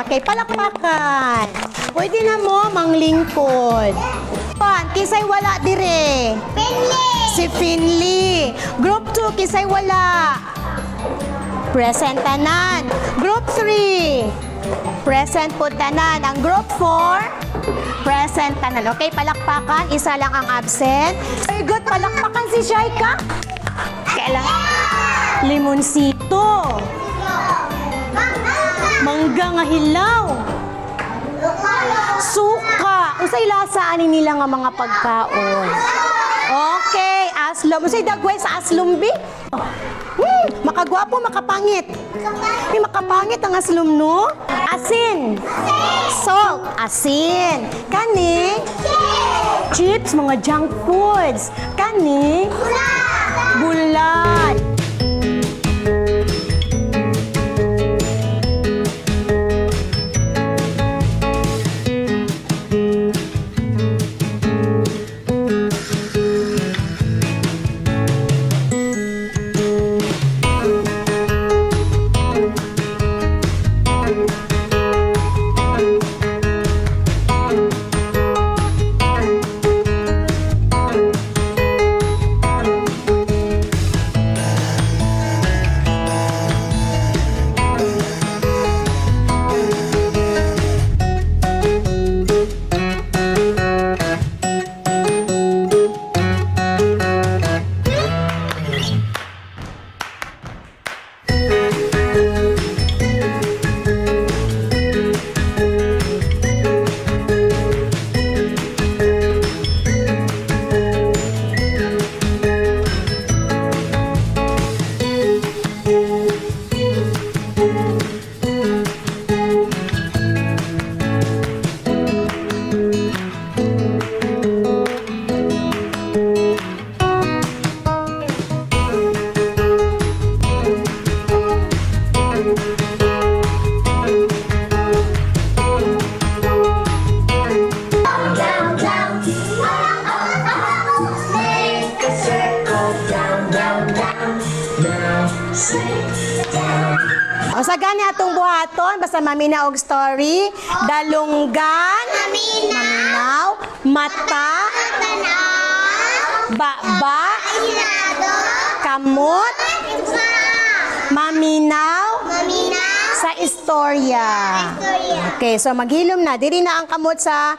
Okay, palakpakan. Pwede na mo, manglingkod. Kisay wala dire. Finley! Si Finley. Group 2, kisay wala. Present tanan. Group 3. Present po tanan. Ang group 4, present tanan. Okay, palakpakan. Isa lang ang absent. Very good. Palakpakan si Shaika. Kailan? Limonsito. Mangga nga hilaw. Suka. Unsay lasaan nila nga mga pagkaon? Okay, aslom. Unsay dagway sa aslom bi? Makagwapo, makapangit. May makapangit ang aslom, no? Asin. Salt. Asin. Kani? Chips, mga junk foods. Kani? Bulat. O sa gani atong buhaton, basta maminaw og story, dalunggan, maminaw, mata, baba, kamot, maminaw, sa istorya. Okay, so maghilom na. Dili na ang kamot sa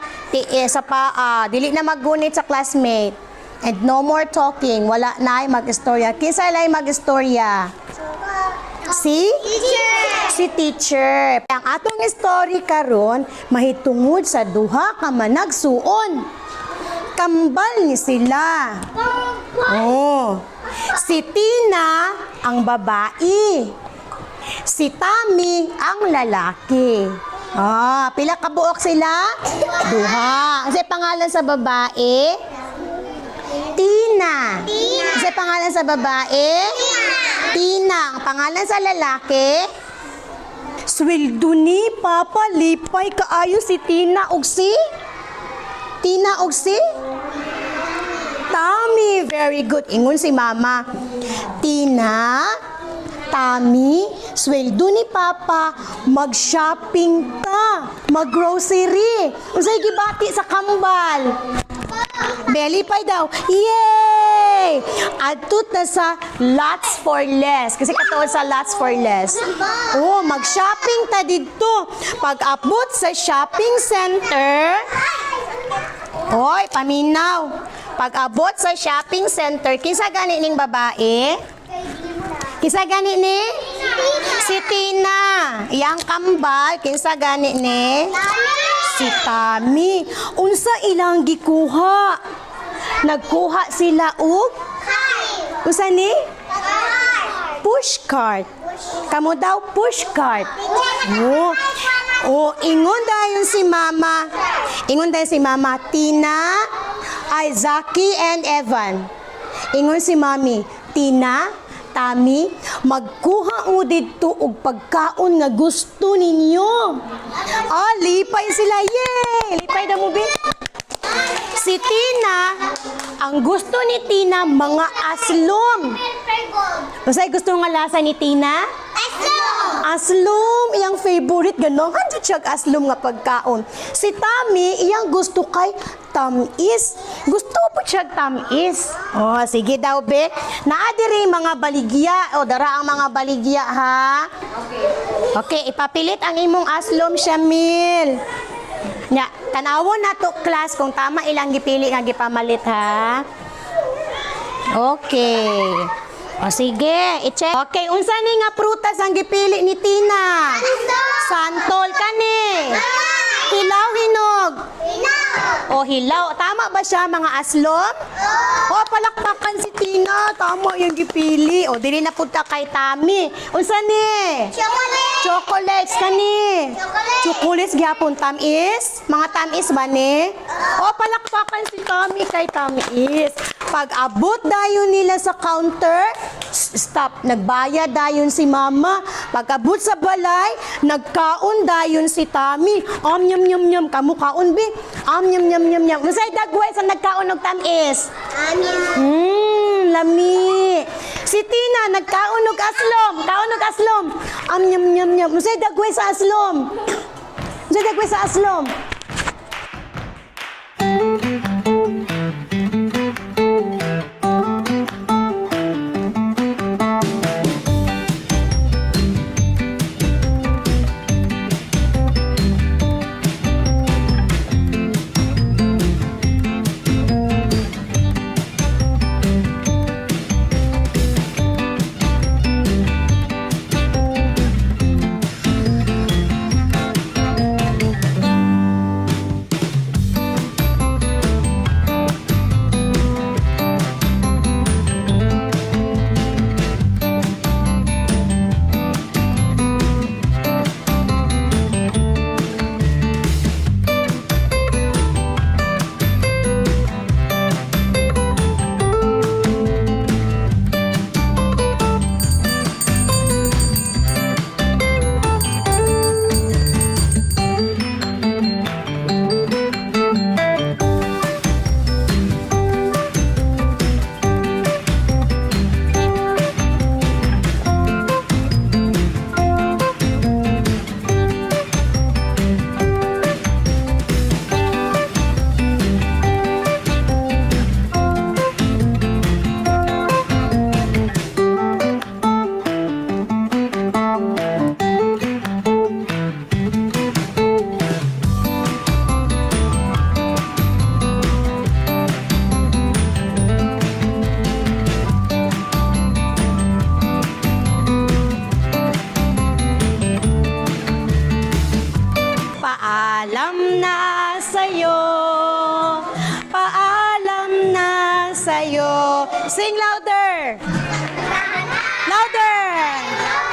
paa. Dili na maggunit sa classmate. And no more talking. Wala na ay mag-istorya. Kinsa lay mag-istorya? Si teacher. Ang atong story karon mahitungod sa duha ka managsuon. Kambal ni sila. Oh. Si Tina ang babae. Si Tammy ang lalaki. Pila ka buok sila? Duha. Kasi pangalan sa babae? Tina. Kasi pangalan sa babae? Tina. Ang pangalan sa lalaki? Sweldo ni Papa Lipay kaayo si Tina og si? Tina og si? Tammy. Very good. Ingon si Mama. Tina, Tammy, sweldo ni Papa, mag-shopping ta, mag-grocery. Unsay gibati sa kambal? Belipay daw. Yay! Adtut na sa lots for less. Kasi katuod sa lots for less. Oh, mag-shopping ta dito. Pag-abot sa shopping center, oy, paminaw. Pag-abot sa shopping center, kinsa gani ning babae? Kinsa gani ni? Si Tina. Iyang kambal, kinsa gani ni? Si Tammy. Unsa ilang gikuha? Nagkuha sila og? Unsa ni? Pushcart. Kamo daw pushcart. Ingon dayon si Mama. Ingon dayon si Mama, Tina, Zaki and Evan. Ingon si Mami, Tina, Tammy, magkuha mo dito og pagkaon nga gusto ninyo. Lipay sila. Yay! Lipay na mo, bin. Si Tina, ang gusto ni Tina, mga aslom. Masay gusto nga lasa ni Tina? Aslom! Aslom, iyang favorite, ganon. po siya aslom nga pagkaon. Si Tami, iyang gusto kay tamis. Gusto po siya tamis. Oh, sige daw, be. Naadiri mga baligya. O, dara ang mga baligya, ha? Okay, ipapilit ang imong aslom, Shamil. Nya, tanawon na to, class, kung tama ilang gipili nga gipamalit, ha? Okay. O sige, i-check. Okay, unsa ni nga prutas ang gipili ni Tina? Santol kani. Hilaw, hinog. O hilaw. Tama ba siya mga aslom? O palakpakan si Tina. Tama yung gipili. O dili na punta kay Tami. Unsa ni? Chocolates kani. Chocolates gyapon tamis. Mga tamis ba ni? O palakpakan si Tami kay tamis. Pag abot dayon nila sa counter, stop. Nagbayad dayon si Mama. Pag abot sa balay, nagkaon dayon si Tami. Nyam nyam nyam. Kamu kaon bi? Nyam nyam nyam nyam. Masay dagway sa nagkaon og tamis. Lami. Si Tina nagkaon og aslom. Kaon og aslom. Nyam nyam nyam. Masay dagway sa aslom. Masay dagway sa aslom. Paalam na sa'yo, paalam na sa'yo. Sing louder! Louder!